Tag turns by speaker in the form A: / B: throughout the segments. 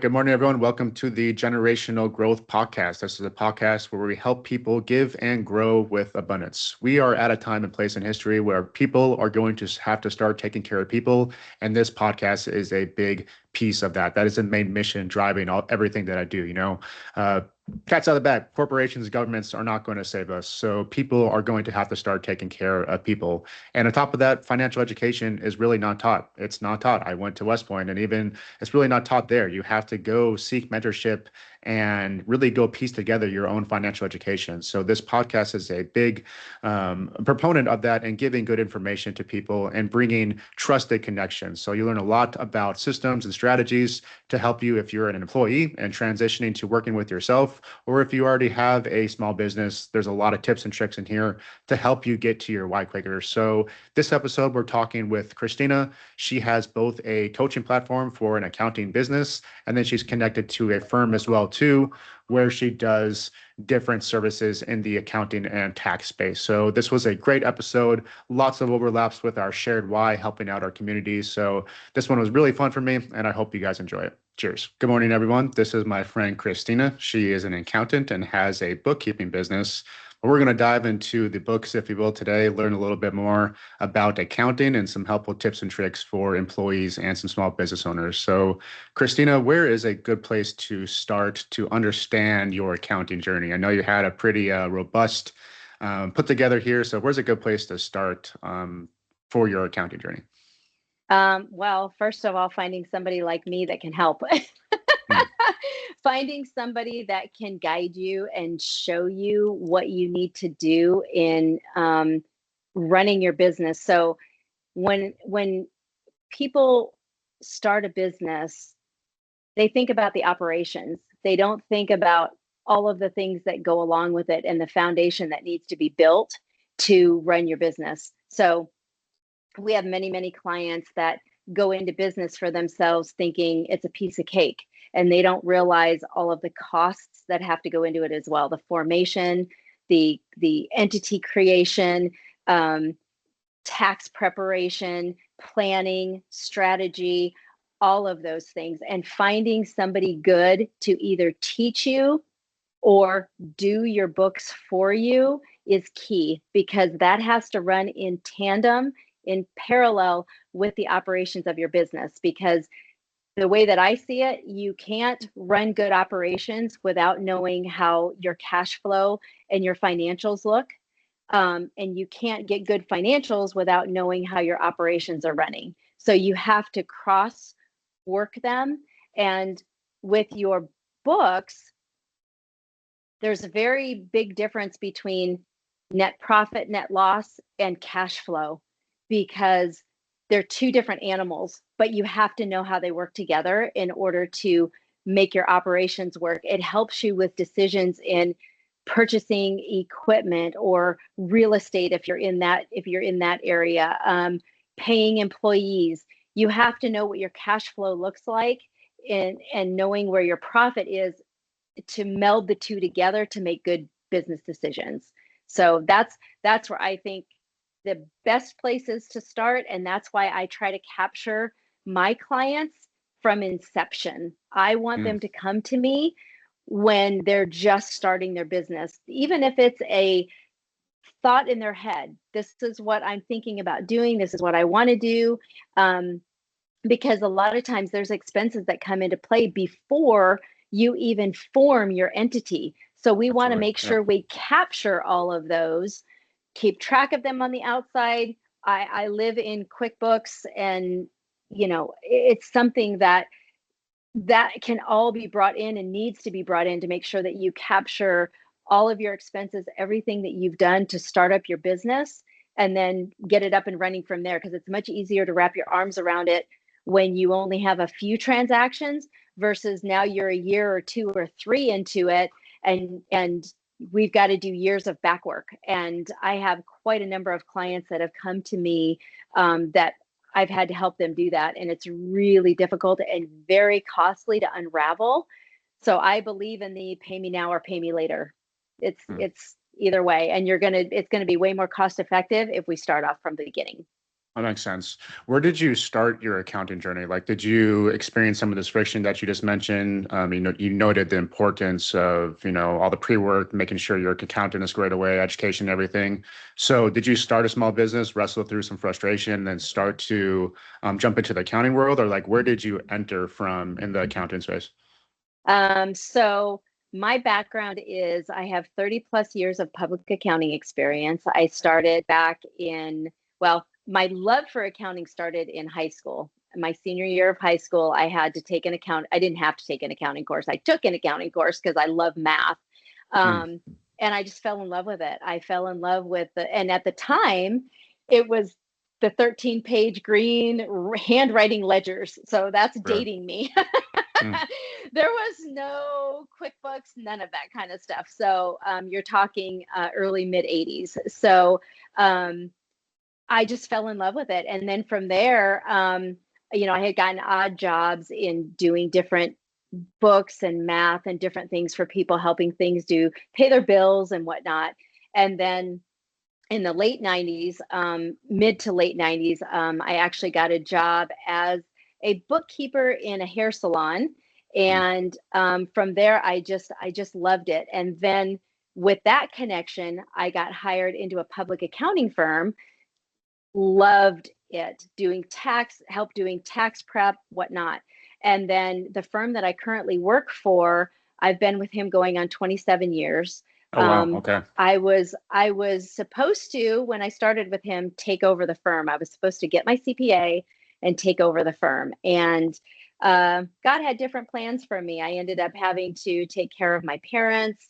A: Good morning, everyone. Welcome to the Generational Growth Podcast. This is a podcast where we help people give and grow with abundance. We are at a time and place in history where people are going to have to start taking care of people, and this podcast is a big piece of that. That is the main mission driving everything that I do. Uh, Cat's out of the bag. Corporations, governments are not going to save us. So people are going to have to start taking care of people. And on top of that, financial education is really not taught. It's not taught. I went to West Point, and even it's really not taught there. You have to go seek mentorship and really go piece together your own financial education. So this podcast is a big proponent of that and giving good information to people and bringing trusted connections. So you learn a lot about systems and strategies to help you if you're an employee and transitioning to working with yourself, or if you already have a small business. There's a lot of tips and tricks in here to help you get to your why quicker. So this episode, we're talking with Christina. She has both a coaching platform for an accounting business, and then she's connected to a firm as well too, where she does different services in the accounting and tax space. So this was a great episode, lots of overlaps with our shared why, helping out our communities. So this one was really fun for me, and I hope you guys enjoy it. Cheers. Good morning, everyone. This is my friend Christina. She is an accountant and has a bookkeeping business. We're going to dive into the books, if you will, today, learn a little bit more about accounting and some helpful tips and tricks for employees and some small business owners. So, Christina, where is a good place to start to understand your accounting journey? I know you had a pretty robust put together here. So where's a good place to start for your accounting journey?
B: Well, first of all, finding somebody like me that can help. Finding somebody that can guide you and show you what you need to do in running your business. So when people start a business, they think about the operations. They don't think about all of the things that go along with it and the foundation that needs to be built to run your business. So we have many clients that go into business for themselves thinking it's a piece of cake, and they don't realize all of the costs that have to go into it as well. The formation, the entity creation, tax preparation, planning, strategy, all of those things. And finding somebody good to either teach you or do your books for you is key, because that has to run in tandem, in parallel with the operations of your business. Because the way that I see it, you can't run good operations without knowing how your cash flow and your financials look. And you can't get good financials without knowing how your operations are running. So you have to cross work them. And with your books, there's a very big difference between net profit, net loss, and cash flow, because they're two different animals, but you have to know how they work together in order to make your operations work. It helps you with decisions in purchasing equipment or real estate if you're in that area, paying employees. You have to know what your cash flow looks like, and knowing where your profit is, to meld the two together to make good business decisions. So that's where I think the best places to start. And that's why I try to capture my clients from inception. I want them to come to me when they're just starting their business, even if it's a thought in their head. This is what I'm thinking about doing. This is what I want to do. Because a lot of times there's expenses that come into play before you even form your entity. So we want to make sure we capture all of those, keep track of them on the outside. I live in QuickBooks, and it's something that can all be brought in and needs to be brought in to make sure that you capture all of your expenses, everything that you've done to start up your business, and then get it up and running from there. Because it's much easier to wrap your arms around it when you only have a few transactions versus now you're a year or two or three into it, and we've got to do years of back work. And I have quite a number of clients that have come to me that I've had to help them do that. And it's really difficult and very costly to unravel. So I believe in the pay me now or pay me later. It's either way. And it's going to be way more cost effective if we start off from the beginning.
A: That makes sense. Where did you start your accounting journey? Like, did you experience some of this friction that you just mentioned? You noted the importance of, all the pre-work, making sure your accountant is squared away, education, everything. So did you start a small business, wrestle through some frustration, and then start to jump into the accounting world? Or like, where did you enter from in the accounting space?
B: So my background is I have 30 plus years of public accounting experience. I started back in, well, my love for accounting started in high school. My senior year of high school, I had to take an account. I didn't have to take an accounting course. I took an accounting course because I love math.
A: Hmm.
B: And I just fell in love with it. I fell in love with and at the time, it was the 13-page green handwriting ledgers. So that's
A: Really?
B: dating me.
A: Hmm.
B: There was no QuickBooks, none of that kind of stuff. So you're talking early mid 80s. So I just fell in love with it. And then from there, I had gotten odd jobs in doing different books and math and different things for people, helping things do pay their bills and whatnot. And then in the late 90s, mid to late 90s, I actually got a job as a bookkeeper in a hair salon.
A: Hmm.
B: And from there, I just loved it. And then with that connection, I got hired into a public accounting firm. Loved it, doing tax, help doing tax prep, whatnot. And then the firm that I currently work for, I've been with him going on 27 years.
A: Oh, wow. Okay.
B: I was supposed to, when I started with him, take over the firm. I was supposed to get my CPA and take over the firm. And God had different plans for me. I ended up having to take care of my parents,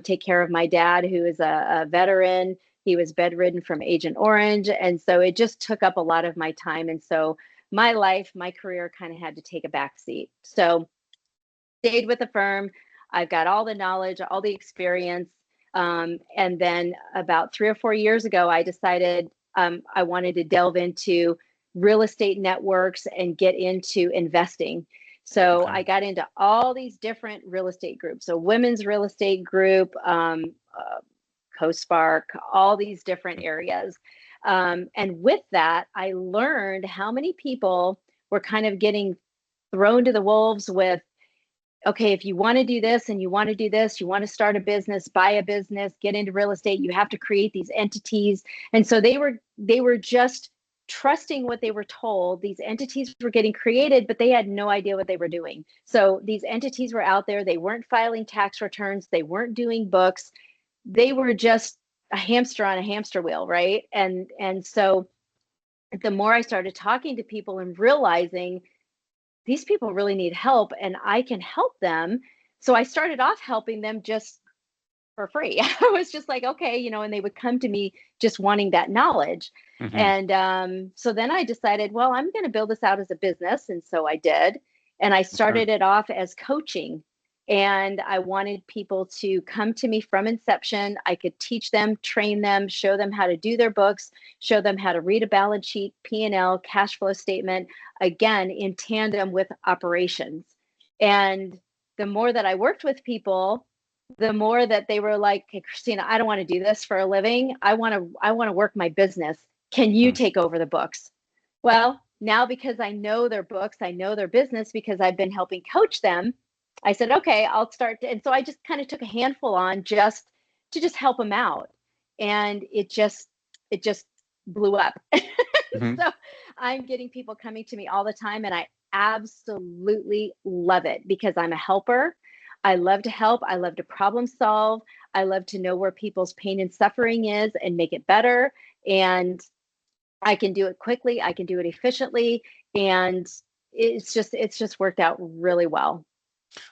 B: take care of my dad, who is a veteran. He was bedridden from Agent Orange. And so it just took up a lot of my time. And so my life, my career kind of had to take a back seat. So stayed with the firm. I've got all the knowledge, all the experience. And then about 3 or 4 years ago, I decided I wanted to delve into real estate networks and get into investing. So
A: Okay.
B: I got into all these different real estate groups. So women's real estate group, CoSpark, all these different areas. And with that, I learned how many people were kind of getting thrown to the wolves with, okay, if you want to do this and you want to do this, you want to start a business, buy a business, get into real estate, you have to create these entities. And so they were just trusting what they were told. These entities were getting created, but they had no idea what they were doing. So these entities were out there, they weren't filing tax returns, they weren't doing books. They were just a hamster on a hamster wheel, right? And so the more I started talking to people and realizing these people really need help and I can help them. So I started off helping them just for free. I was just like, okay, and they would come to me just wanting that knowledge.
A: Hmm.
B: And so then I decided, well, I'm going to build this out as a business. And so I did. And I
A: Okay.
B: started it off as coaching. And I wanted people to come to me from inception. I could teach them, train them, show them how to do their books, show them how to read a balance sheet, P&L, cash flow statement, again, in tandem with operations. And the more that I worked with people, the more that they were like, hey, Christina, I don't want to do this for a living. I want to work my business. Can you
A: Hmm.
B: take over the books? Well, now because I know their books, I know their business because I've been helping coach them, I said, okay, I'll start. And so I just kind of took a handful on just to just help them out. And it just blew up.
A: Hmm.
B: So I'm getting people coming to me all the time and I absolutely love it because I'm a helper. I love to help. I love to problem solve. I love to know where people's pain and suffering is and make it better. And I can do it quickly. I can do it efficiently. And it's just worked out really well.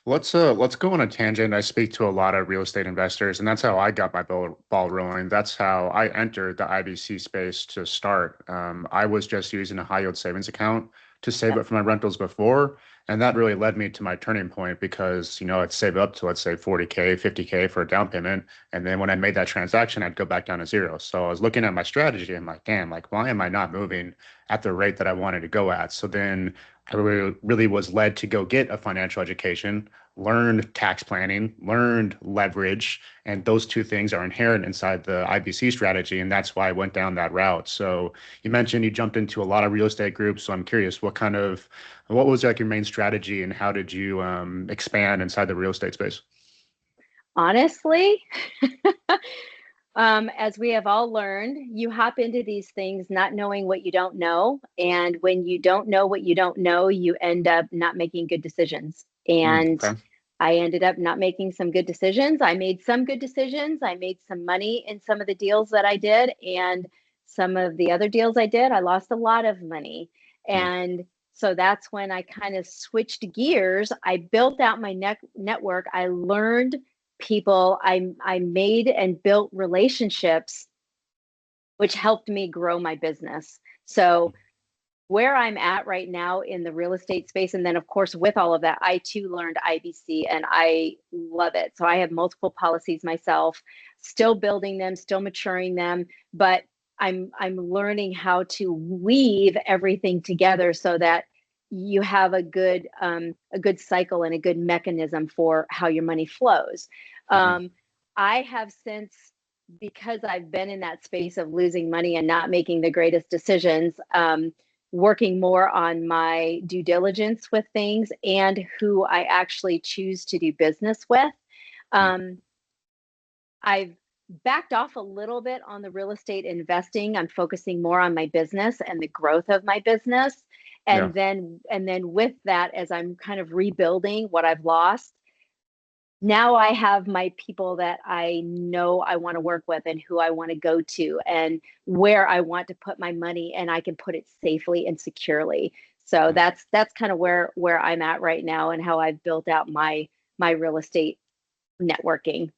A: Let's go on a tangent. I speak to a lot of real estate investors, and that's how I got my ball rolling. That's how I entered the IBC space to start. I was just using a high yield savings account to save
B: Yep.
A: up for my rentals before, and that really led me to my turning point because I'd save up to, let's say, 40K, 50K for a down payment, and then when I made that transaction, I'd go back down to zero. So I was looking at my strategy. I'm like, damn, like why am I not moving at the rate that I wanted to go at? So then I really was led to go get a financial education, learned tax planning, learned leverage, and those two things are inherent inside the IBC strategy, and that's why I went down that route. So you mentioned you jumped into a lot of real estate groups, so I'm curious, what was like your main strategy, and how did you expand inside the real estate space?
B: Honestly, as we have all learned, you hop into these things not knowing what you don't know. And when you don't know what you don't know, you end up not making good decisions. And
A: Okay.
B: I ended up not making some good decisions. I made some good decisions. I made some money in some of the deals that I did. And some of the other deals I did, I lost a lot of money.
A: Mm,
B: And so that's when I kind of switched gears. I built out my network. I learned people. I made and built relationships, which helped me grow my business. So where I'm at right now in the real estate space, and then of course with all of that, I too learned IBC and I love it. So I have multiple policies myself, still building them, still maturing them, but I'm learning how to weave everything together so that you have a good cycle and a good mechanism for how your money flows.
A: mm,
B: Um, I have since, because I've been in that space of losing money and not making the greatest decisions, working more on my due diligence with things and who I actually choose to do business with.
A: mm.
B: Um, I've backed off a little bit on the real estate investing. I'm focusing more on my business and the growth of my business.
A: Yeah.
B: And then with that, as I'm kind of rebuilding what I've lost, now I have my people that I know I want to work with and who I want to go to and where I want to put my money, and I can put it safely and securely. So
A: Mm.
B: that's kind of where I'm at right now and how I've built out my real estate networking.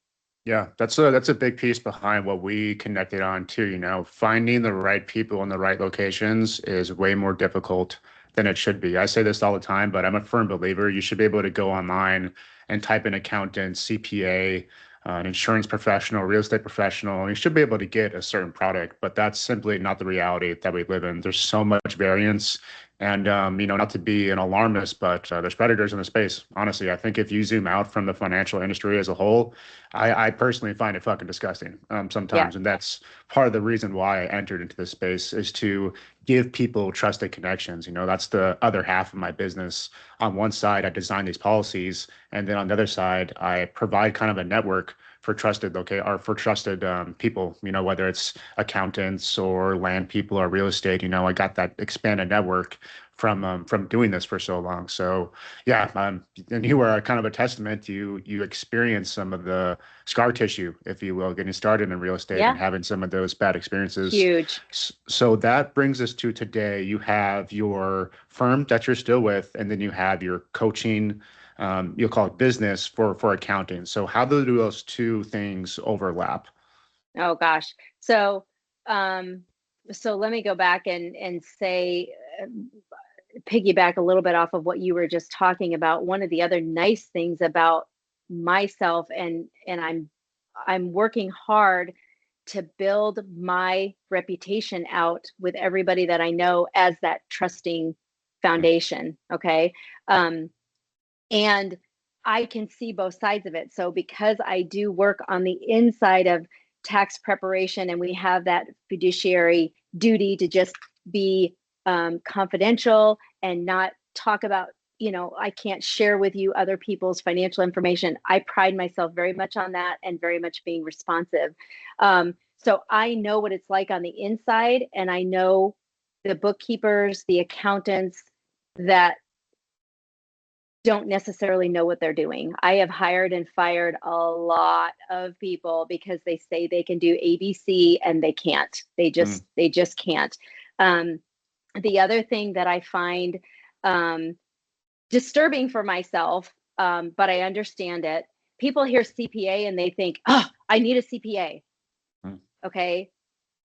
A: Yeah, that's a big piece behind what we connected on too. Finding the right people in the right locations is way more difficult than it should be. I say this all the time, but I'm a firm believer. You should be able to go online and type in accountant, CPA, an insurance professional, real estate professional, and you should be able to get a certain product, but that's simply not the reality that we live in. There's so much variance. And not to be an alarmist, but there's predators in the space. Honestly, I think if you zoom out from the financial industry as a whole, I personally find it fucking disgusting
B: Yeah.
A: sometimes. And that's part of the reason why I entered into this space, is to give people trusted connections. That's the other half of my business. On one side, I design these policies. And then on the other side, I provide kind of a network for trusted people, whether it's accountants or land people or real estate. I got that expanded network from doing this for so long. So yeah, and you are kind of a testament. You experience some of the scar tissue, if you will, getting started in real estate and
B: Yeah.
A: having some of those bad experiences.
B: Huge.
A: So that brings us to today. You have your firm that you're still with, and then you have your coaching, you'll call it business for accounting. So how do those two things overlap?
B: Oh gosh. Um, so let me go back and say, piggyback a little bit off of what you were just talking about. One of the other nice things about myself, and I'm working hard to build my reputation out with everybody that I know as that trusting foundation. Okay. Um, and I can see both sides of it. So because I do work on the inside of tax preparation, and we have that fiduciary duty to just be confidential and not talk about, I can't share with you other people's financial information. I pride myself very much on that and very much being responsive. So I know what it's like on the inside, and I know the bookkeepers, the accountants that don't necessarily know what they're doing. I have hired and fired a lot of people because they say they can do ABC and they can't.
A: Mm,
B: They just can't. Um, the other thing that I find um, disturbing for myself, but I understand it. People hear CPA and they think, "Oh, I need a CPA."
A: mm,
B: Okay,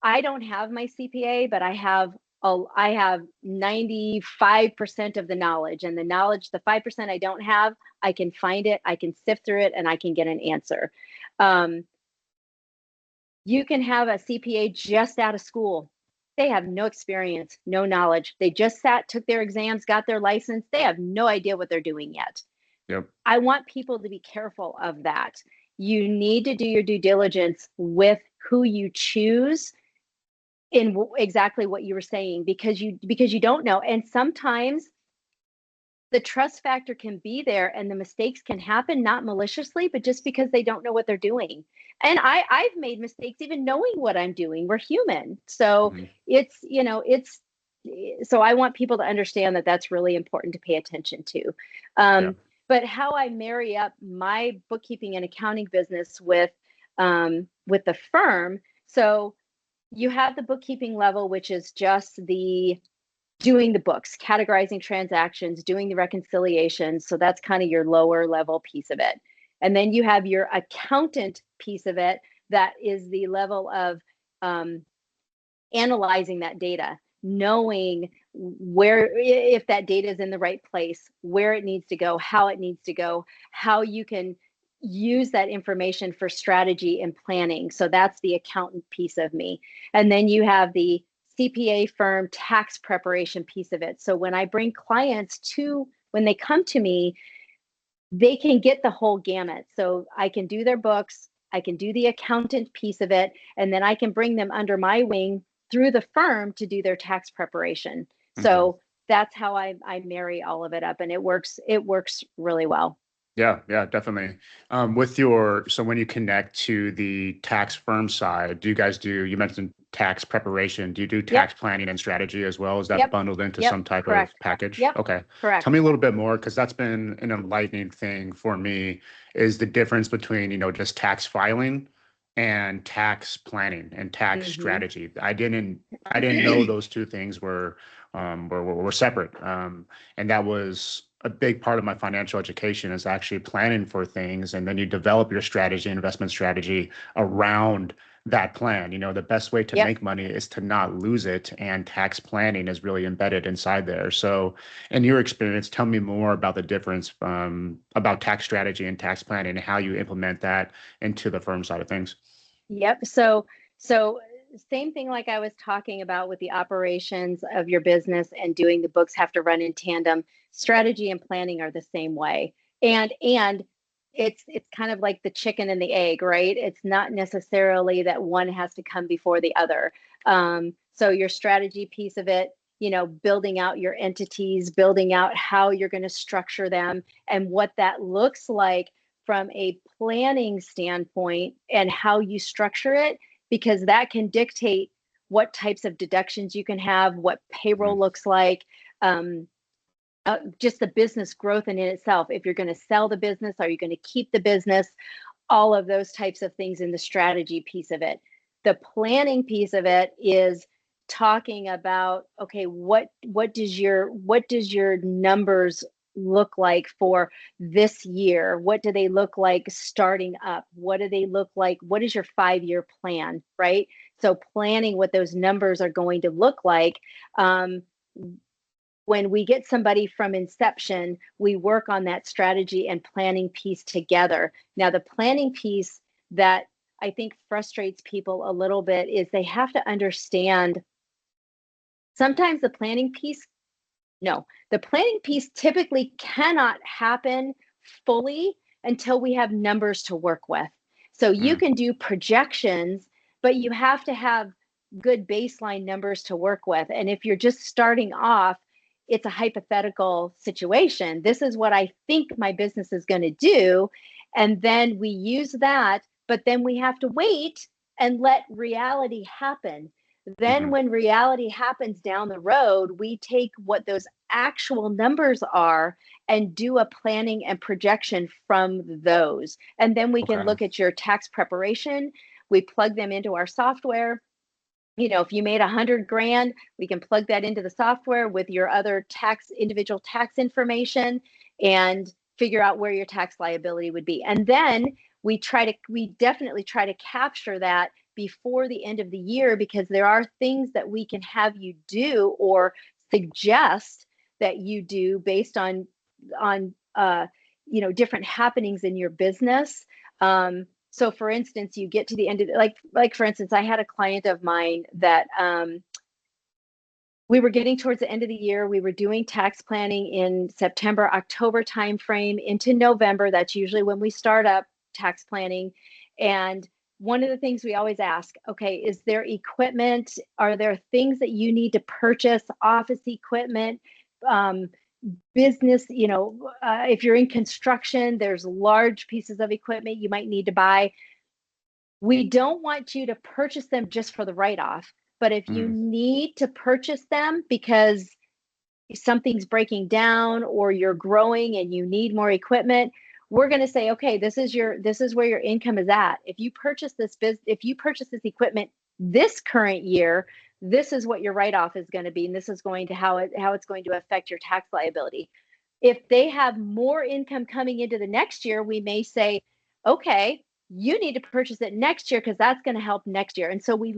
B: I don't have my CPA, but I have 95% of the knowledge, and the knowledge, the 5% I don't have, I can find it, I can sift through it, and I can get an answer. Um, you can have a CPA just out of school. They have no experience, no knowledge. They just sat, took their exams, got their license. They have no idea what they're doing yet.
A: Yep.
B: I want people to be careful of that. You need to do your due diligence with who you choose in exactly what you were saying, because you don't know. And sometimes the trust factor can be there and the mistakes can happen, not maliciously, but just because they don't know what they're doing. And I've made mistakes even knowing what I'm doing. We're human. So
A: Mm-hmm.
B: so I want people to understand that that's really important to pay attention to.
A: Yeah.
B: But how I marry up my bookkeeping and accounting business with the firm. So you have the bookkeeping level, which is just doing the books, categorizing transactions, doing the reconciliations. So that's kind of your lower level piece of it. And then you have your accountant piece of it, that is the level of analyzing that data, knowing where, if that data is in the right place, where it needs to go, how it needs to go, how you can use that information for strategy and planning. So that's the accountant piece of me. And then you have the CPA firm tax preparation piece of it. So when I bring clients when they come to me, they can get the whole gamut. So I can do their books, I can do the accountant piece of it, and then I can bring them under my wing through the firm to do their tax preparation.
A: Mm-hmm.
B: So that's how I marry all of it up, and it works really well.
A: Yeah, yeah, definitely. So when you connect to the tax firm side, you mentioned tax preparation. Do you do
B: Yep.
A: tax planning and strategy as well? Is that
B: Yep.
A: bundled into
B: Yep.
A: some type of
B: Correct.
A: package?
B: Yep.
A: Okay. Tell
B: Correct.
A: me a little bit more, because that's been an enlightening thing for me, is the difference between, just tax filing and tax planning and tax
B: Mm-hmm.
A: strategy. I didn't know those two things were separate. And that was a big part of my financial education, is actually planning for things. And then you develop your strategy, investment strategy around that plan. The best way to
B: Yep.
A: make money is to not lose it. And tax planning is really embedded inside there. So in your experience, tell me more about the difference about tax strategy and tax planning and how you implement that into the firm side of things.
B: Yep. So same thing like I was talking about with the operations of your business, and doing the books have to run in tandem. Strategy and planning are the same way. And it's kind of like the chicken and the egg, right? It's not necessarily that one has to come before the other. So your strategy piece of it, building out your entities, building out how you're going to structure them and what that looks like from a planning standpoint and how you structure it, because that can dictate what types of deductions you can have, what payroll
A: Mhm.
B: looks like, um, just the business growth in itself. If you're going to sell the business, are you going to keep the business? All of those types of things in the strategy piece of it. The planning piece of it is talking about, okay, what does your numbers look like for this year? What do they look like starting up? What do they look like? What is your 5-year plan, right? So planning what those numbers are going to look like. Um, when we get somebody from inception, we work on that strategy and planning piece together. Now, the planning piece that I think frustrates people a little bit is they have to understand sometimes the planning piece typically cannot happen fully until we have numbers to work with. So you
A: Mm.
B: can do projections, but you have to have good baseline numbers to work with. And if you're just starting off, it's a hypothetical situation. This is what I think my business is going to do. And then we use that, but then we have to wait and let reality happen. Then,
A: Mhm.
B: when reality happens down the road, we take what those actual numbers are and do a planning and projection from those. And then we can
A: Okay.
B: look at your tax preparation. We plug them into our software. If you made 100 grand, we can plug that into the software with your other individual tax information, and figure out where your tax liability would be. And then we definitely try to capture that before the end of the year, because there are things that we can have you do or suggest that you do based on different happenings in your business. So for instance, you get to the end of like for instance, I had a client of mine that we were getting towards the end of the year. We were doing tax planning in September, October timeframe into November. That's usually when we start up tax planning. And one of the things we always ask, okay, is there equipment? Are there things that you need to purchase, office equipment, business, if you're in construction, there's large pieces of equipment you might need to buy. We don't want you to purchase them just for the write-off, but if you need to purchase them because something's breaking down or you're growing and you need more equipment, we're going to say, okay, this is where your income is at. If you purchase this equipment this current year, this is what your write-off is going to be, and this is going to how it's going to affect your tax liability. If they have more income coming into the next year, we may say, okay, you need to purchase it next year because that's going to help next year. And so we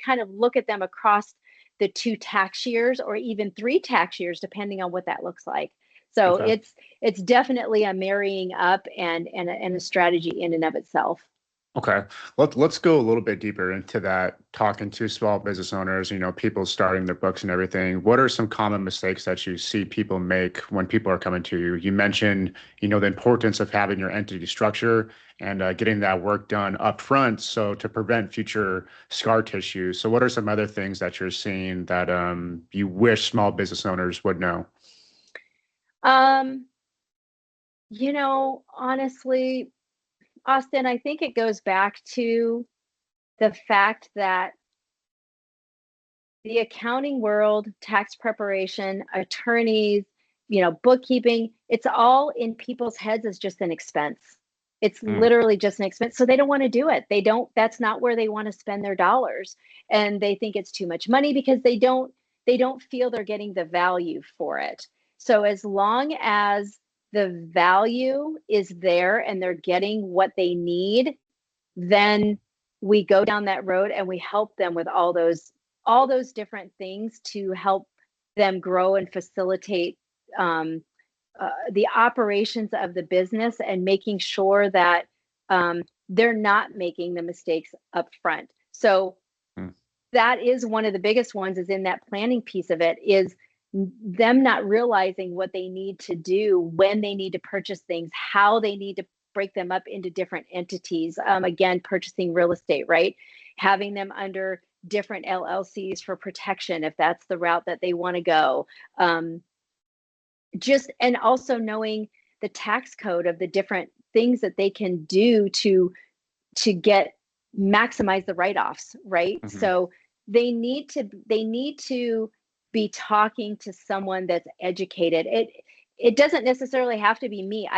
B: kind of look at them across the 2 tax years or even 3 tax years, depending on what that looks like. So
A: Okay.
B: it's definitely a marrying up and a strategy in and of itself.
A: Okay. Let's go a little bit deeper into that, talking to small business owners, people starting their books and everything. What are some common mistakes that you see people make when people are coming to you? You mentioned, the importance of having your entity structure and getting that work done up front, so to prevent future scar tissue. So what are some other things that you're seeing that you wish small business owners would know?
B: Honestly, Austin, I think it goes back to the fact that the accounting world, tax preparation, attorneys, bookkeeping, it's all in people's heads as just an expense. It's literally just an expense. So they don't want to do it. That's not where they want to spend their dollars. And they think it's too much money because they don't feel they're getting the value for it. So as long as the value is there and they're getting what they need, then we go down that road and we help them with all those different things to help them grow and facilitate the operations of the business and making sure that they're not making the mistakes up front. So that is one of the biggest ones, is in that planning piece of it, is them not realizing what they need to do, when they need to purchase things, how they need to break them up into different entities. Again, purchasing real estate, right? Having them under different LLCs for protection, if that's the route that they want to go. And also knowing the tax code of the different things that they can do to maximize the write-offs, right? So they need to be talking to someone that's educated. It doesn't necessarily have to be me.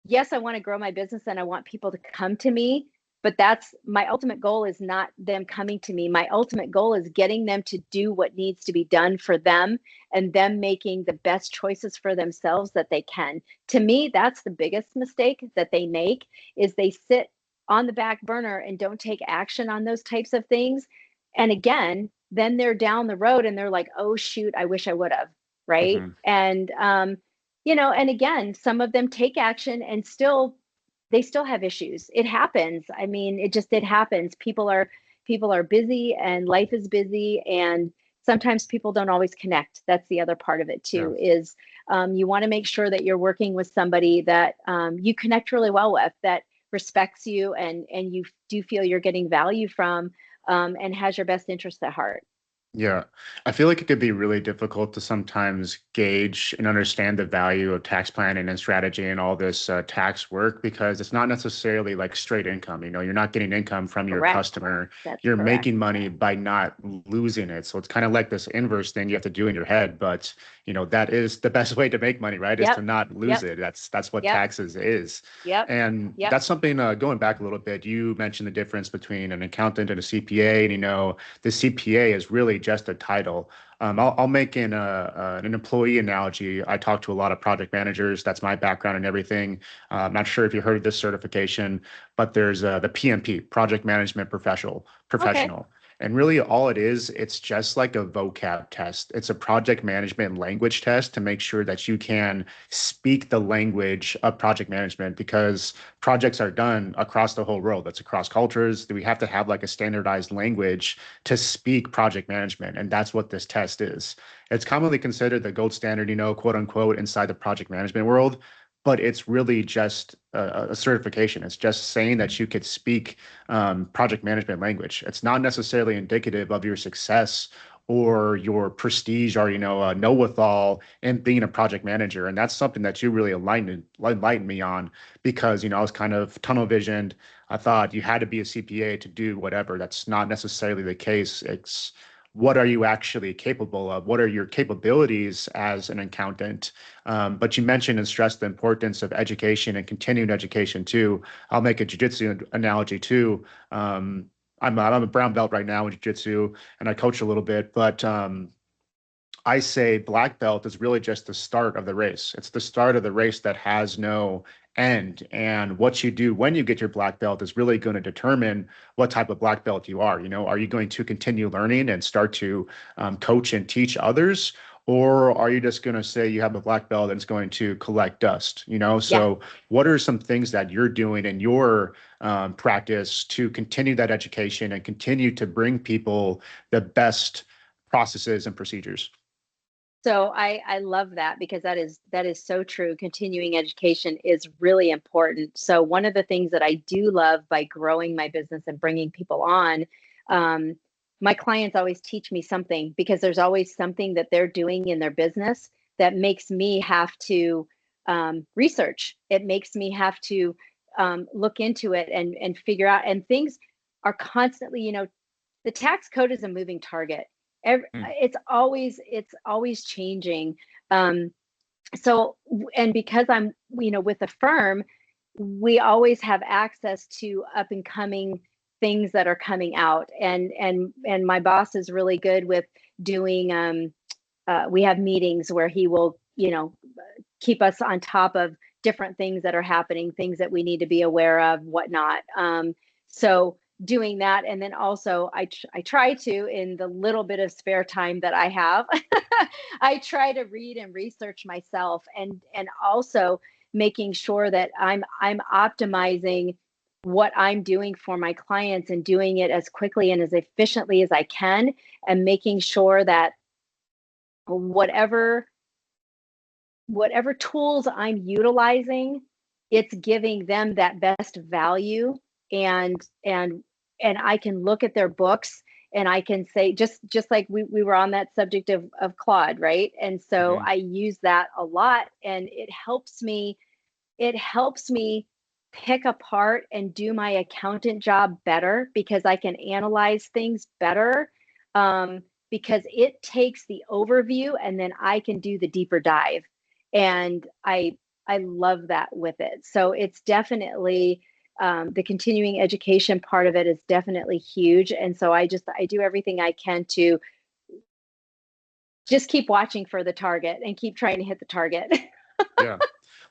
B: Yes, I want to grow my business and I want people to come to me, but that's my ultimate goal, is not them coming to me. My ultimate goal is getting them to do what needs to be done for them and them making the best choices for themselves that they can. To me, that's the biggest mistake that they make, is they sit on the back burner and don't take action on those types of things. And again, then they're down the road and they're like, oh shoot, I wish I would have. Right. And and again, some of them take action and they still have issues. It happens. I mean, it happens. People are busy and life is busy, and sometimes people don't always connect. That's the other part of it too, is you want to make sure that you're working with somebody that you connect really well with, that respects you and you do feel you're getting value from, and has your best interest at heart.
A: Yeah, I feel like it could be really difficult to sometimes gauge and understand the value of tax planning and strategy and all this tax work, because it's not necessarily like straight income. You're not getting income from your customer. You're making money by not losing it. So it's kind of like this inverse thing you have to do in your head. But that is the best way to make money, right? Is to not lose it. That's what taxes is. And that's something, going back a little bit, you mentioned the difference between an accountant and a CPA, and the CPA is really just a title. I'll make an employee analogy. I talk to a lot of project managers. That's my background and everything. I'm not sure if you heard of this certification, but there's the PMP, Project Management Professional.
B: Okay.
A: And really all it is, it's just like a vocab test. It's a project management language test to make sure that you can speak the language of project management, because projects are done across the whole world. That's across cultures. We have to have like a standardized language to speak project management. And that's what this test is. It's commonly considered the gold standard, quote unquote, inside the project management world, but it's really just a certification. It's just saying that you could speak project management language. It's not necessarily indicative of your success or your prestige or, a know-with-all in being a project manager. And that's something that you really enlightened me on, because, I was kind of tunnel visioned. I thought you had to be a CPA to do whatever. That's not necessarily the case. It's what are you actually capable of? What are your capabilities as an accountant? But you mentioned and stressed the importance of education and continuing education too. I'll make a jujitsu analogy too. I'm a brown belt right now in jiu-jitsu, and I coach a little bit, but I say black belt is really just the start of the race. It's the start of the race that has no end. And what you do when you get your black belt is really going to determine what type of black belt you are. Are you going to continue learning and start to coach and teach others? Or are you just going to say you have a black belt and it's going to collect dust?
B: Yeah.
A: So what are some things that you're doing in your practice to continue that education and continue to bring people the best processes and procedures?
B: So I love that, because that is so true. Continuing education is really important. So one of the things that I do love by growing my business and bringing people on, um, my clients always teach me something, because there's always something that they're doing in their business that makes me have to research. It makes me have to look into it and figure out. And things are constantly, the tax code is a moving target.
A: Mm.
B: It's always changing. Um, so, and because I'm, with a firm, we always have access to up and coming things that are coming out. And my boss is really good with doing. We have meetings where he will, keep us on top of different things that are happening, things that we need to be aware of, whatnot. So doing that, and then also I try to, in the little bit of spare time that I have, I try to read and research myself, and also making sure that I'm optimizing what I'm doing for my clients and doing it as quickly and as efficiently as I can, and making sure that whatever tools I'm utilizing, it's giving them that best value. And and and I can look at their books, and I can say, just like we were on that subject of Claude, right? And so
A: Mhm.
B: I use that a lot, and it helps me pick apart and do my accountant job better, because I can analyze things better, um, because it takes the overview and then I can do the deeper dive. And I love that with it. So it's definitely, the continuing education part of it is definitely huge. And so I do everything I can to just keep watching for the target and keep trying to hit the target.
A: Yeah.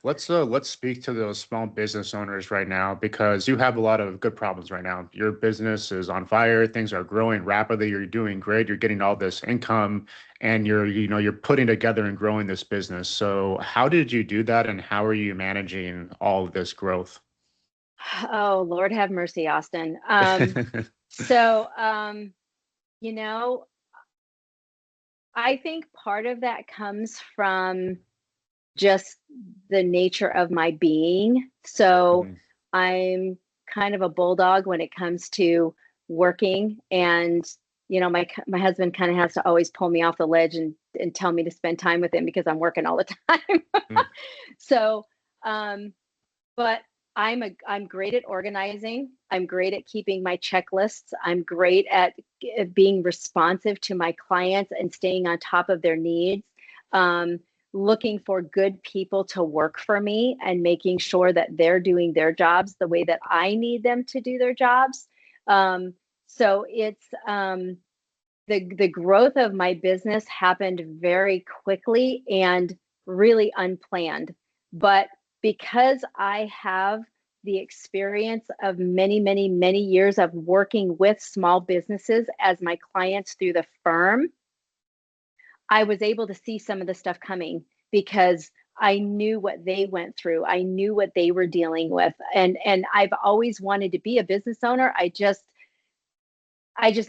A: Let's speak to those small business owners right now, because you have a lot of good problems right now. Your business is on fire, things are growing rapidly, you're doing great, you're getting all this income, and you're putting together and growing this business. So how did you do that, and how are you managing all of this growth?
B: Oh, Lord have mercy, Austin. So, you know, I think part of that comes from just the nature of my being. So
A: Mhm.
B: I'm kind of a bulldog when it comes to working, and my husband kind of has to always pull me off the ledge and tell me to spend time with him because I'm working all the time.
A: Mm.
B: So, um, but I'm great at organizing. I'm great at keeping my checklists. I'm great at being responsive to my clients and staying on top of their needs. Um, Looking for good people to work for me and making sure that they're doing their jobs the way that I need them to do their jobs. So it's the growth of my business happened very quickly and really unplanned. But because I have the experience of many, many, many years of working with small businesses as my clients through the firm, I was able to see some of the stuff coming because I knew what they went through. I knew what they were dealing with. And I've always wanted to be a business owner. I just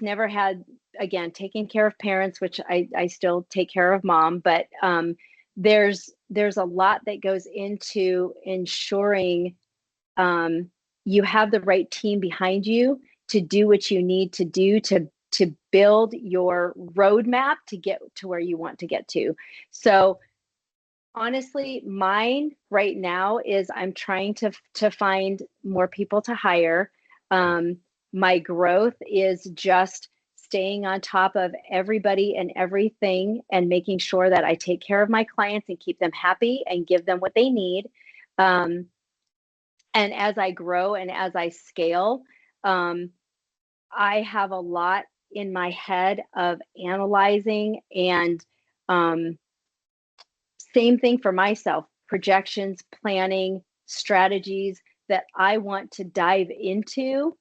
B: never had, again, taking care of parents, which I still take care of mom, but there's a lot that goes into ensuring you have the right team behind you to do what you need to do to build your roadmap to get to where you want to get to. So honestly, mine right now is I'm trying to find more people to hire. My growth is just staying on top of everybody and everything and making sure that I take care of my clients and keep them happy and give them what they need. And as I grow and as I scale, I have a lot in my head of analyzing and same thing for myself, projections, planning, strategies that I want to dive into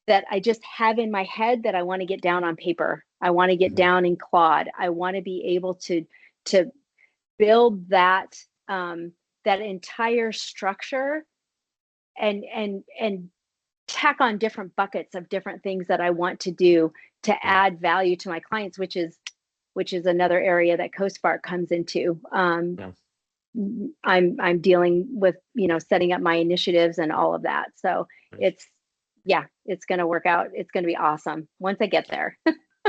B: that I just have in my head that I want to get down on paper. I want to get down in Claude. I want to be able to build that that entire structure and tack on different buckets of different things that I want to do to add value to my clients, which is another area that CoSpark comes into. I'm dealing with, setting up my initiatives and all of that. So it's going to work out. It's going to be awesome once I get there.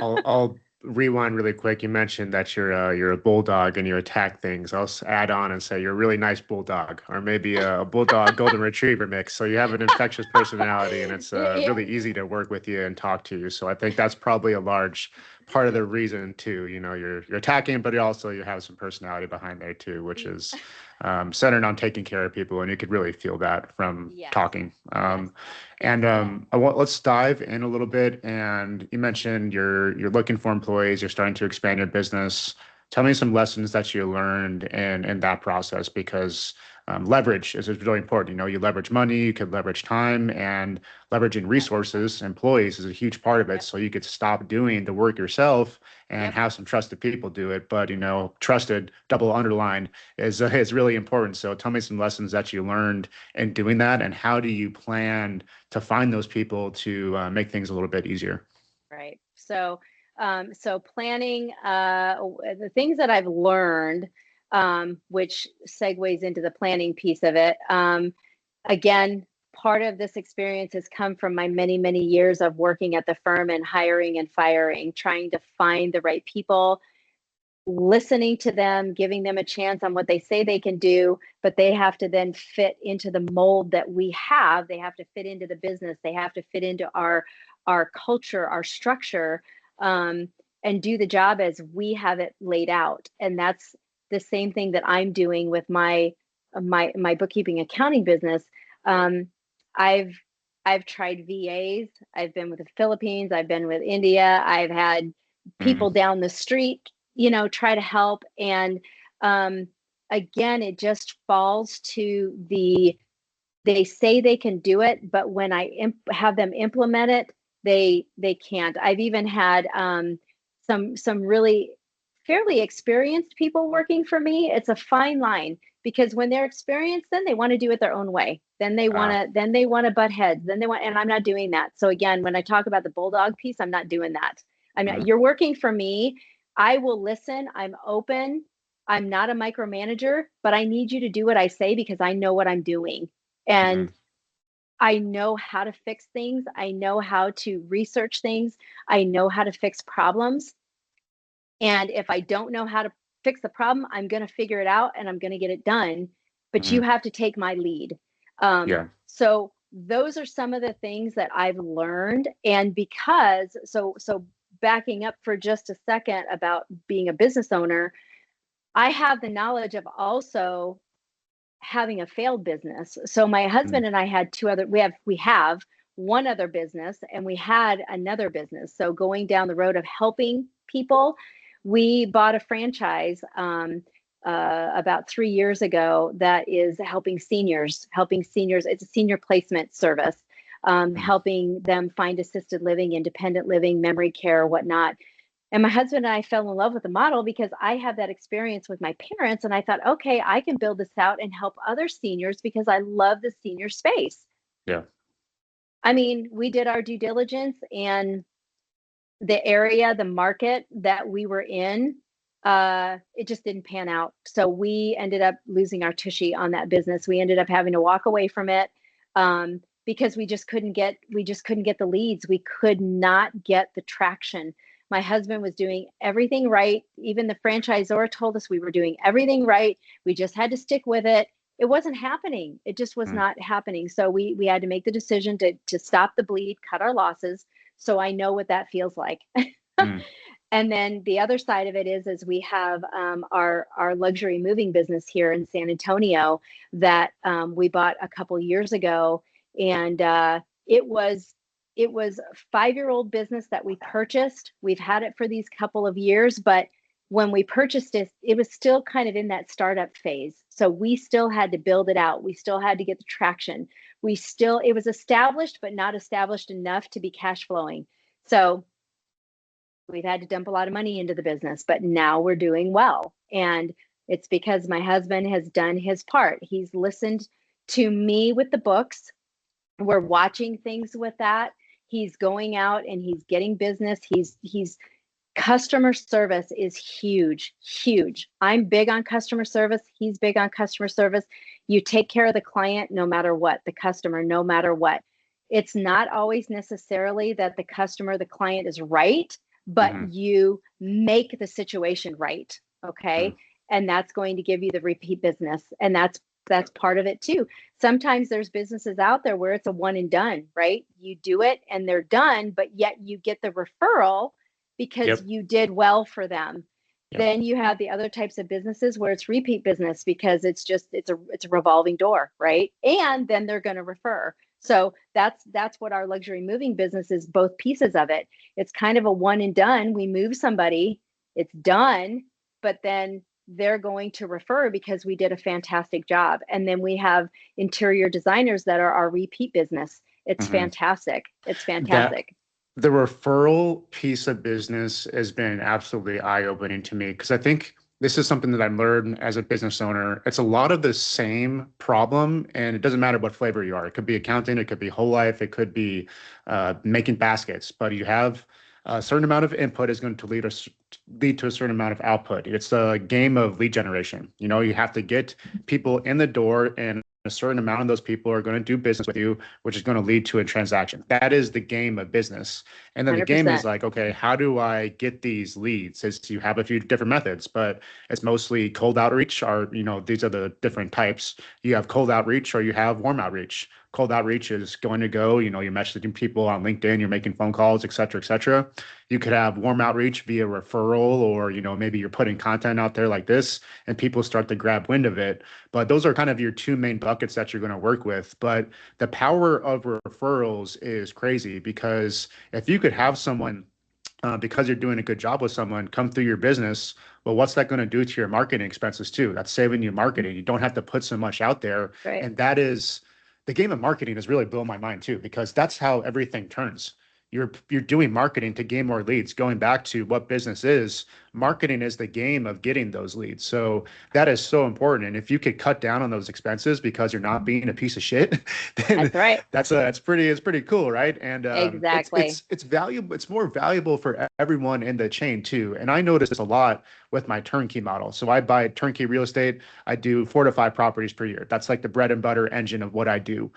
A: I'll rewind really quick. You mentioned that you're a bulldog and you attack things. I'll add on and say you're a really nice bulldog, or maybe a bulldog golden retriever mix. So you have an infectious personality, and it's really easy to work with you and talk to you. So I think that's probably a large part of the reason too. You're attacking, but you have some personality behind there too, which is centered on taking care of people, and you could really feel that from talking. Let's dive in a little bit. And you mentioned you're looking for employees, you're starting to expand your business. Tell me some lessons that you learned in that process, because leverage is really important. You leverage money, you could leverage time, and leveraging resources, employees is a huge part of it. So you could stop doing the work yourself and have some trusted people do it. But trusted, double underlined, is really important. So tell me some lessons that you learned in doing that, and how do you plan to find those people to make things a little bit easier?
B: Right. So planning, the things that I've learned, which segues into the planning piece of it. Again, part of this experience has come from my many, many years of working at the firm and hiring and firing, trying to find the right people, listening to them, giving them a chance on what they say they can do, but they have to then fit into the mold that we have. They have to fit into the business. They have to fit into our culture, our structure, and do the job as we have it laid out. And that's the same thing that I'm doing with my bookkeeping accounting business. I've tried VAs. I've been with the Philippines. I've been with India. I've had people down the street, try to help. And again, it just falls to they say they can do it, but when I have them implement it, they can't. I've even had some really fairly experienced people working for me. It's a fine line, because when they're experienced, then they want to do it their own way. Then they want to butt heads. And I'm not doing that. So again, when I talk about the bulldog piece, I'm not doing that. I'm not. You're working for me. I will listen. I'm open. I'm not a micromanager, but I need you to do what I say because I know what I'm doing. And I know how to fix things. I know how to research things. I know how to fix problems. And if I don't know how to fix the problem, I'm going to figure it out and I'm going to get it done. But you have to take my lead. So those are some of the things that I've learned. And because, so backing up for just a second about being a business owner, I have the knowledge of also having a failed business. So my husband and I had we have one other business and we had another business. So going down the road of helping people, we bought a franchise about 3 years ago that is helping seniors. It's a senior placement service, helping them find assisted living, independent living, memory care, whatnot. And my husband and I fell in love with the model because I have that experience with my parents. And I thought, okay, I can build this out and help other seniors because I love the senior space.
A: Yeah.
B: I mean, we did our due diligence, and the area, the market that we were in, it just didn't pan out. So we ended up losing our tushy on that business. We ended up having to walk away from it, because we just couldn't get the leads. We could not get the traction. My husband was doing everything right. Even the franchisor told us we were doing everything right. We just had to stick with it. It wasn't happening. It just was not happening. So we had to make the decision to stop the bleed, cut our losses. So I know what that feels like. And then the other side of it is we have our luxury moving business here in San Antonio that we bought a couple years ago, and it was a 5-year-old business that we purchased. We've had it for these couple of years, but when we purchased it, it was still kind of in that startup phase. So we still had to build it out. We still had to get the traction. It was established, but not established enough to be cash flowing. So we've had to dump a lot of money into the business, but now we're doing well. And it's because my husband has done his part. He's listened to me with the books. We're watching things with that. He's going out and he's getting business. He's customer service is huge, huge. I'm big on customer service. He's big on customer service. You take care of the client no matter what, the customer no matter what. It's not always necessarily that the client is right, but you make the situation right. Okay. And that's going to give you the repeat business. And that's part of it too. Sometimes there's businesses out there where it's a one and done, right? You do it and they're done, but yet you get the referral because you did well for them. Then you have the other types of businesses where it's repeat business because it's a revolving door, right? And then they're going to refer. So that's what our luxury moving business is, both pieces of it. It's kind of a one and done. We move somebody, it's done, but then they're going to refer because we did a fantastic job. And then we have interior designers that are our repeat business. It's fantastic. It's fantastic.
A: The referral piece of business has been absolutely eye-opening to me because I think this is something that I've learned as a business owner. It's a lot of the same problem, and it doesn't matter what flavor you are. It could be accounting, it could be whole life, it could be making baskets, but you have a certain amount of input is going to lead to a certain amount of output. It's a game of lead generation. You know, you have to get people in the door, and a certain amount of those people are going to do business with you, which is going to lead to a transaction. That is the game of business. And then 100%. The game is like, okay, how do I get these leads? Is you have a few different methods, but it's mostly cold outreach, or, you know, these are the different types. You have cold outreach or you have warm outreach. Cold outreach is going to go, you know, you're messaging people on LinkedIn, you're making phone calls, et cetera, et cetera. You could have warm outreach via referral, or, you know, maybe you're putting content out there like this and people start to grab wind of it. But those are kind of your two main buckets that you're going to work with. But the power of referrals is crazy, because if you could have someone, because you're doing a good job with someone, come through your business, well, what's that going to do to your marketing expenses too? That's saving you marketing. You don't have to put so much out there.
B: Right.
A: And that is, the game of marketing has really blown my mind too, because that's how everything turns. You're doing marketing to gain more leads. Going back to what business is, marketing is the game of getting those leads. So that is so important. And if you could cut down on those expenses because you're not being a piece of shit, then
B: that's right.
A: It's pretty cool, right? And
B: exactly,
A: it's valuable. It's more valuable for everyone in the chain too. And I notice this a lot with my turnkey model. So I buy turnkey real estate. I do 4 to 5 properties per year. That's like the bread and butter engine of what I do.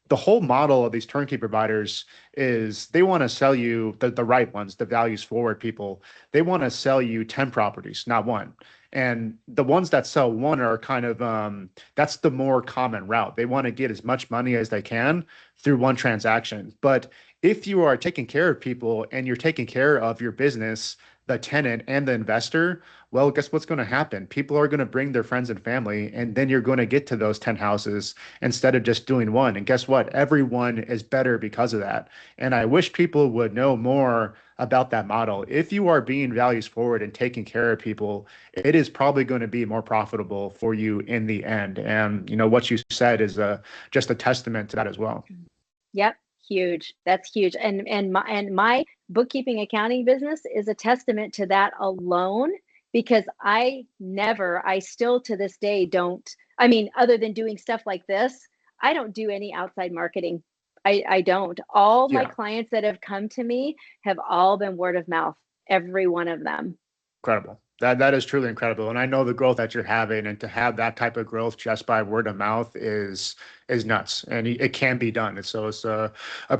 A: The whole model of these turnkey providers is they want to sell you the right ones, the values forward people. They want to sell you 10 properties, not one. And the ones that sell one are kind of, that's the more common route. They want to get as much money as they can through one transaction. But if you are taking care of people and you're taking care of your business, the tenant and the investor, well, guess what's going to happen? People are going to bring their friends and family, and then you're going to get to those 10 houses instead of just doing one. And guess what? Everyone is better because of that. And I wish people would know more about that model. If you are being values forward and taking care of people, it is probably going to be more profitable for you in the end. And what you said is just a testament to that as well.
B: Yep, huge. That's huge. And my bookkeeping accounting business is a testament to that alone, because I still to this day don't, I mean, other than doing stuff like this, I don't do any outside marketing. I don't. All my
A: Yeah.
B: clients that have come to me have all been word of mouth, every one of them.
A: Incredible. That is truly incredible. And I know the growth that you're having, and to have that type of growth just by word of mouth is nuts. And it can be done. And so it's a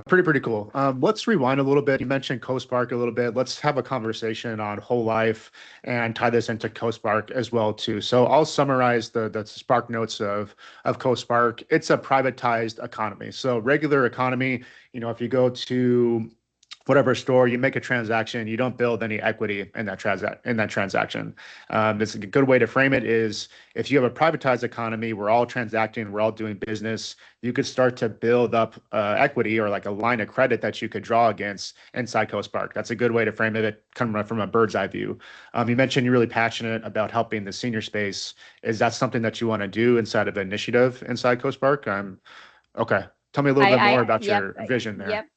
A: pretty cool. Let's rewind a little bit. You mentioned CoSpark a little bit. Let's have a conversation on whole life and tie this into CoSpark as well too. So I'll summarize the Spark notes of CoSpark. It's a privatized economy. So regular economy, if you go to whatever store, you make a transaction, you don't build any equity in that transaction. This is a good way to frame it is, if you have a privatized economy, we're all transacting, we're all doing business, you could start to build up equity, or like a line of credit that you could draw against inside CoSpark. That's a good way to frame it, coming from a bird's eye view. You mentioned you're really passionate about helping the senior space. Is that something that you want to do inside of the initiative inside CoSpark? Okay. Tell me a little bit more about
B: Yep,
A: your vision there.
B: yep.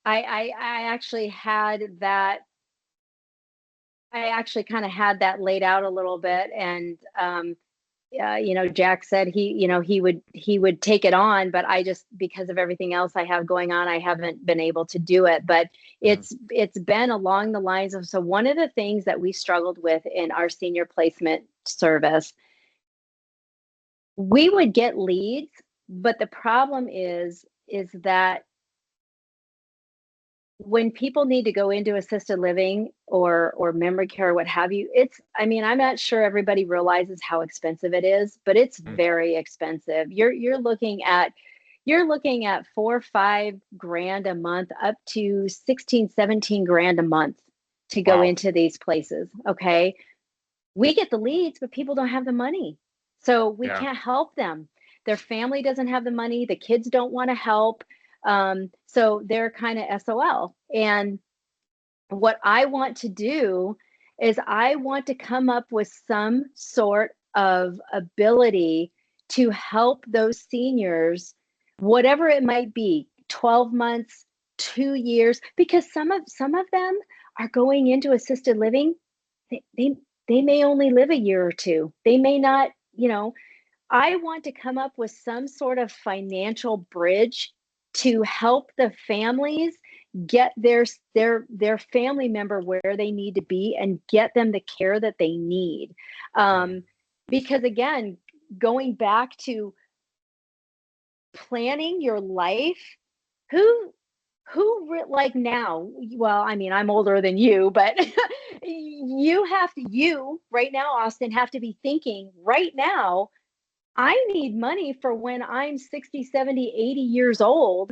B: I actually had that. I actually kind of had that laid out a little bit, and Jack said he would take it on, but I just, because of everything else I have going on, I haven't been able to do it. But it's been along the lines of, so one of the things that we struggled with in our senior placement service, we would get leads, but the problem is that when people need to go into assisted living or memory care, what have you, I mean, I'm not sure everybody realizes how expensive it is, but it's very expensive. You're looking at 4 or 5 grand a month, up to 16, 17 grand a month to go
A: Wow.
B: into these places. Okay. We get the leads, but people don't have the money. So we can't help them. Their family doesn't have the money. The kids don't want to help. So they're kind of SOL. And what I want to do is I want to come up with some sort of ability to help those seniors, whatever it might be, 12 months, 2 years, because some of them are going into assisted living. They may only live a year or two. They may not, I want to come up with some sort of financial bridge to help the families get their family member where they need to be and get them the care that they need. Because again, going back to planning your life, who like now, well, I mean, I'm older than you, but you right now, Austin, have to be thinking right now, I need money for when I'm 60, 70, 80 years old.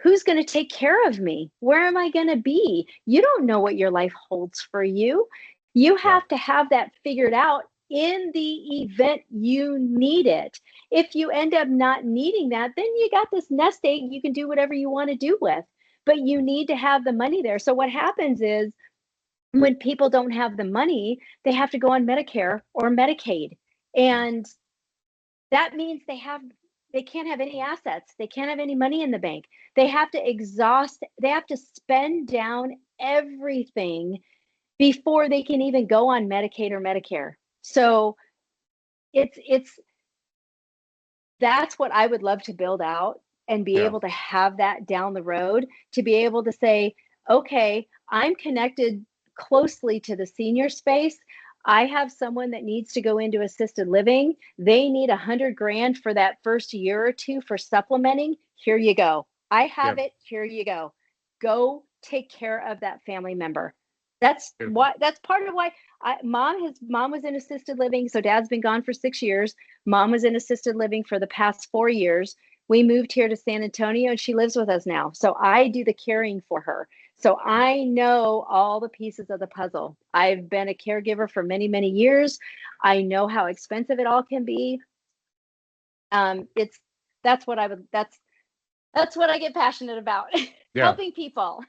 B: Who's going to take care of me? Where am I going to be? You don't know what your life holds for you. You have to have that figured out in the event you need it. If you end up not needing that, then you got this nest egg you can do whatever you want to do with. But you need to have the money there. So what happens is, when people don't have the money, they have to go on Medicare or Medicaid. And that means they can't have any assets. They can't have any money in the bank. They have to spend down everything before they can even go on Medicaid or Medicare. So that's what I would love to build out, and be able to have that down the road, to be able to say, okay, I'm connected closely to the senior space. I have someone that needs to go into assisted living. They need 100 grand for that first year or two for supplementing. Here you go. I have it. Here you go. Go take care of that family member. That's part of why mom was in assisted living. So dad's been gone for 6 years. Mom was in assisted living for the past 4 years. We moved here to San Antonio, and she lives with us now. So I do the caring for her. So I know all the pieces of the puzzle. I've been a caregiver for many, many years. I know how expensive it all can be. That's what I get passionate about.
A: Yeah.
B: helping people.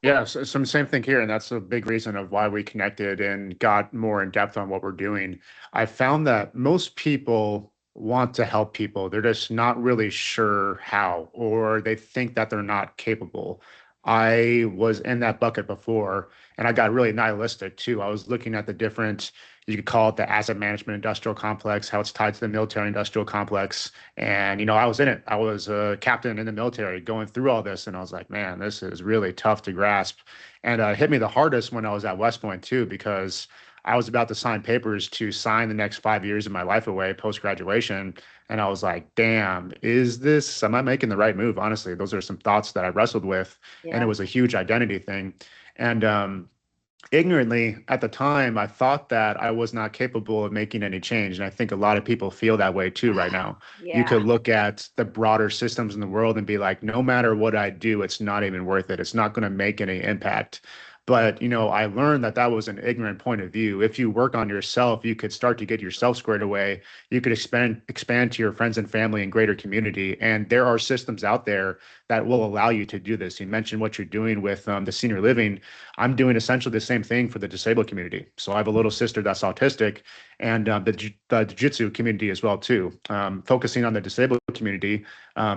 A: Yeah, so some same thing here, and that's a big reason of why we connected and got more in depth on what we're doing. I found that most people want to help people. They're just not really sure how, or they think that they're not capable. I was in that bucket before, and I got really nihilistic too. I was looking at the different, you could call it the asset management industrial complex, how it's tied to the military industrial complex. And, I was in it. I was a captain in the military going through all this. And I was like, man, this is really tough to grasp. And it hit me the hardest when I was at West Point, too, because I was about to sign papers to sign the next 5 years of my life away post graduation. And I was like, damn, am I making the right move? Honestly, those are some thoughts that I wrestled with. And it
B: Yeah.
A: was a huge identity thing. And, ignorantly at the time, I thought that I was not capable of making any change. And I think a lot of people feel that way too right now. You
B: Yeah.
A: could look at the broader systems in the world and be like, no matter what I do, it's not even worth it. It's not going to make any impact. But, I learned that that was an ignorant point of view. If you work on yourself, you could start to get yourself squared away. You could expand to your friends and family and greater community. And there are systems out there that will allow you to do this. You mentioned what you're doing with the senior living. I'm doing essentially the same thing for the disabled community. So I have a little sister that's autistic, and the jiu-jitsu community as well too. Focusing on the disabled community,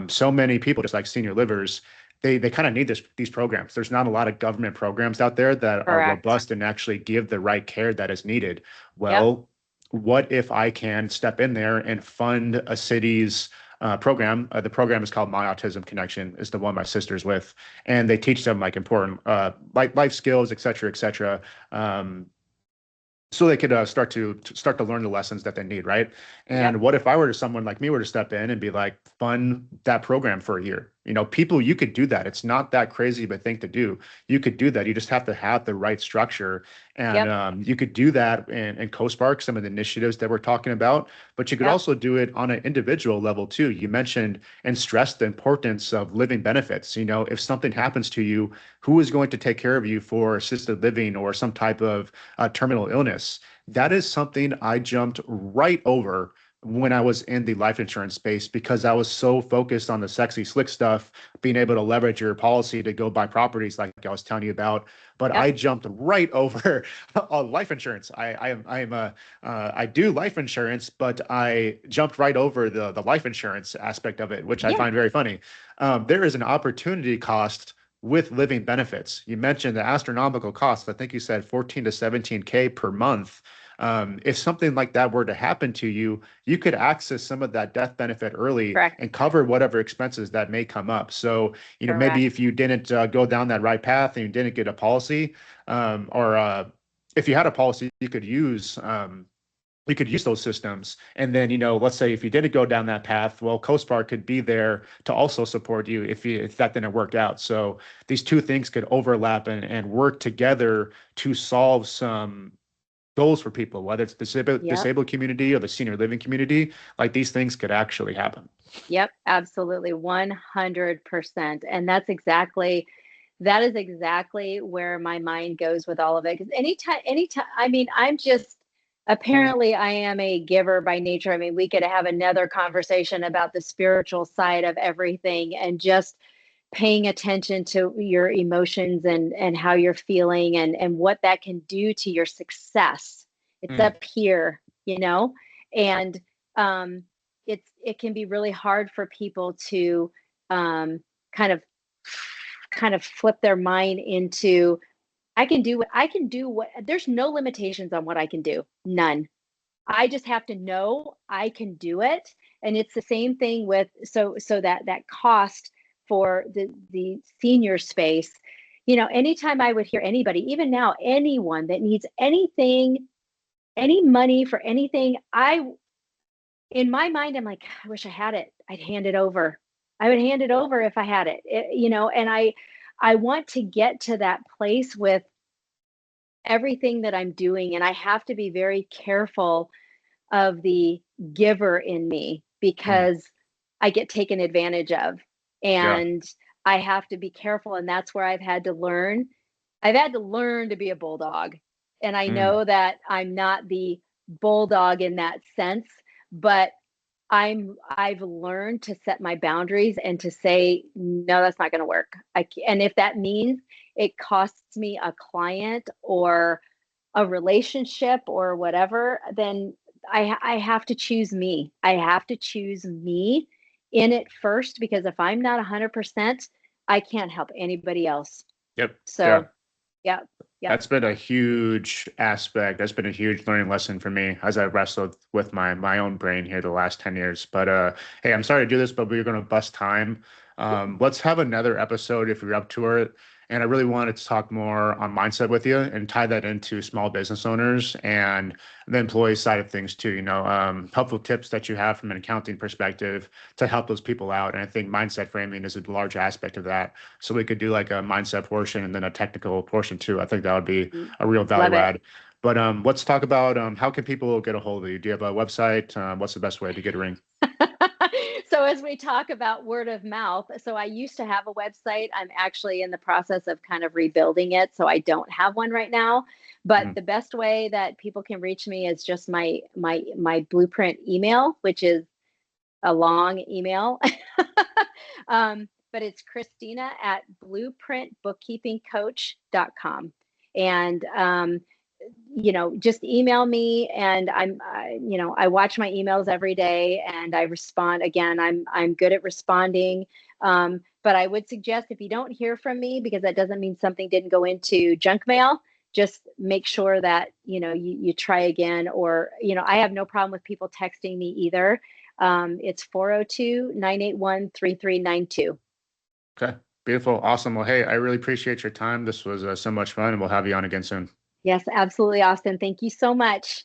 A: so many people, just like senior livers, they kind of need these programs. There's not a lot of government programs out there that are
B: Correct.
A: robust and actually give the right care that is needed.
B: Yep.
A: Well, what if I can step in there and fund a city's program? The program is called My Autism Connection, is the one my sister's with, and they teach them like important like life skills, et cetera, et cetera. So they could start to learn the lessons that they need, right?
B: Yep.
A: And what if I were to someone like me were to step in and be like, fund that program for a year? People, you could do that. It's not that crazy of a thing to do. You could do that. You just have to have the right structure, and
B: Yep.
A: you could do that in CoSpark, some of the initiatives that we're talking about. But you could
B: Yep.
A: also do it on an individual level too. You mentioned and stressed the importance of living benefits. If something happens to you, who is going to take care of you for assisted living or some type of terminal illness? That is something I jumped right over when I was in the life insurance space because I was so focused on the sexy, slick stuff, being able to leverage your policy to go buy properties like I was telling you about. But
B: Yep.
A: I jumped right over life insurance. I do life insurance, but I jumped right over the life insurance aspect of it, which I
B: Yeah.
A: find very funny. There is an opportunity cost with living benefits. You mentioned the astronomical cost. I think you said 14 to 17K per month. If something like that were to happen to you, you could access some of that death benefit early
B: Correct.
A: and cover whatever expenses that may come up. So, maybe
B: Correct.
A: if you didn't go down that right path and you didn't get a policy, or if you had a policy, you could use those systems. And then, let's say if you didn't go down that path, well, CoSpark could be there to also support you if that didn't work out. So these two things could overlap and work together to solve some goals for people, whether it's
B: Yep.
A: disabled community or the senior living community. Like these things could actually happen.
B: Yep. Absolutely. 100%. And that is exactly where my mind goes with all of it. Because anytime, I mean, apparently I am a giver by nature. I mean, we could have another conversation about the spiritual side of everything and just paying attention to your emotions and how you're feeling and what that can do to your success. It's
A: Mm,
B: up here, and um, it can be really hard for people to um, kind of flip their mind into I can do what there's no limitations on what I can do. None. I just have to know I can do it. And it's the same thing with that cost for the senior space. Anytime I would hear anybody, even now, anyone that needs anything, any money for anything, in my mind, I'm like, I wish I had it. I'd hand it over. I would hand it over if I had it, and I want to get to that place with everything that I'm doing. And I have to be very careful of the giver in me
A: mm,
B: because I get taken advantage of.
A: yeah.
B: And I have to be careful. And that's where I've had to learn. I've had to learn to be a bulldog. And I
A: Mm,
B: know that I'm not the bulldog in that sense, but I've learned to set my boundaries and to say, no, that's not going to work. And if that means it costs me a client or a relationship or whatever, then I have to choose me. I have to choose me in it first, because if I'm not 100%, I can't help anybody else.
A: Yep. Yeah.
B: So, yeah, yeah.
A: That's been a huge aspect. That's been a huge learning lesson for me as I wrestled with my own brain here the last 10 years. But hey, I'm sorry to do this, but we're gonna bust time. Let's have another episode if you're up to it. And I really wanted to talk more on mindset with you and tie that into small business owners and the employee side of things too. Helpful tips that you have from an accounting perspective to help those people out. And I think mindset framing is a large aspect of that. So we could do like a mindset portion and then a technical portion too. I think that would be a real
B: Love
A: value
B: it.
A: add. But let's talk about how can people get a hold of you? Do you have a website? What's the best way to get a ring?
B: So as we talk about word of mouth, so I used to have a website. I'm actually in the process of kind of rebuilding it, so I don't have one right now. But
A: Mhm.
B: the best way that people can reach me is just my blueprint email, which is a long email. But it's Christina at blueprintbookkeepingcoach.com. And just email me, and I watch my emails every day and I respond. Again, I'm good at responding. But I would suggest, if you don't hear from me, because that doesn't mean something didn't go into junk mail, just make sure that you try again. Or I have no problem with people texting me either. It's 402-981-3392.
A: Okay, beautiful, awesome. Well, hey, I really appreciate your time. This was so much fun, and we'll have you on again soon.
B: Yes, absolutely, Austin. Thank you so much.